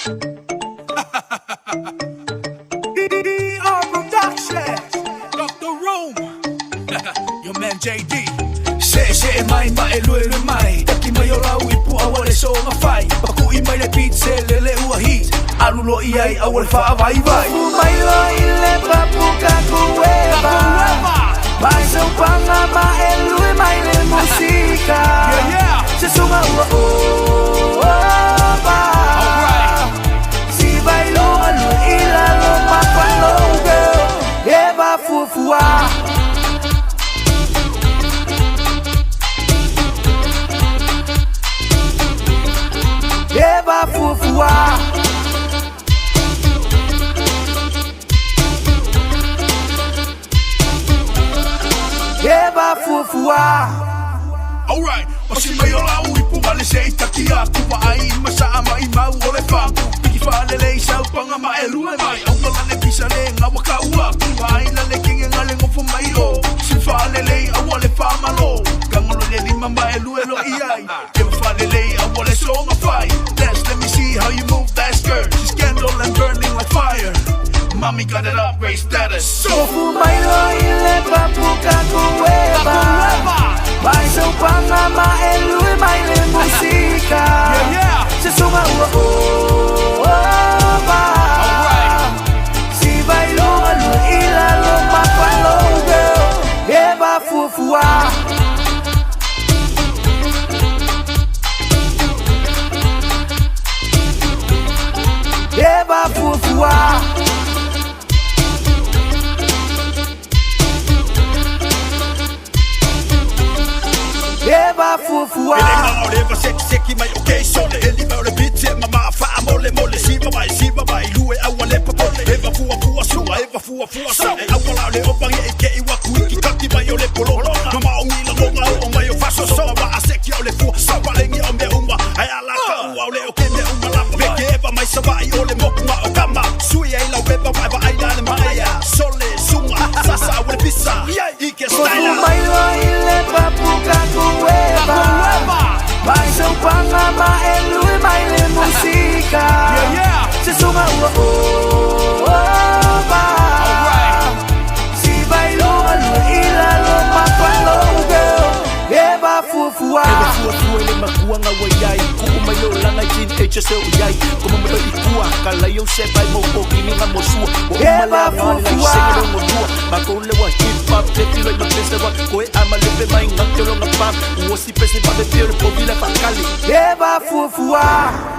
DR Production, Dr. Room, your man JD. Se mai mai lue mai, taki mai ora wipu awale so ngafai. Paku I mai le pizza lele uahi, alulo iai awal fa vai vai. Mai lo ile papuka kuweba, mai so panga mai lue mai le musika. Se suma ba, si bailo alu ila lo mapalo girl, eba fufua. Eba fufua, eba fufua. Alright, masi mai ola uipu vale se itaki aku wa ai masa ama I mau ole faku. Piki fale le sau panga ma elu mai. Au la le pisa le ngawa ka ua ku ai la le kinga ngale ngofo mai o. Si fale le au ole fa malo. Kangolo le lima ma elu iai. Ke fale le au ole so ngafai. Let me see how you move that skirt. She's scandal and burning like fire. Mommy got it up, great status. Sofu mai lo ile papuka kuweba, mai so panga mai lui mai le musika. Se suma ba, si bailo alu ila lo mapalo girl, eba fufua. Eba fufua, eba fufua. Eva seki mai okay sole. Eli ole bitse mama fa mole mole siva mai lue awale papole. Eva fua sua so. Awala le opange ike iwa kuiki kaki mai ole polo. Mama ongila monga o mai fa so ba aseki ole fu so palengi o me umba. Ai ala ka ole o kene umba la. Beke Eva mai sabai ole mokuma o kama. Sui ai la weba mai ai la maya. Sole sunga sasa ole pisa. Ike style. Mai lo ile papuka kuweba, mai so panga mai lui mai le musika. Se suma ba, si bailo alu ila lo mapalo girl, eba fufua. Eba fufua ile makua nga wayai, kuku mai lo langa jin HSO yai. Como me lo ikua, kala yo se bai mo kini nga mosua. Eba fufua. Makole wa hip hop, teti lo pese wa koe ama lepe mai ngakelo nga pam. Uosi pese ba be pere po vile pakali. Eba fufua.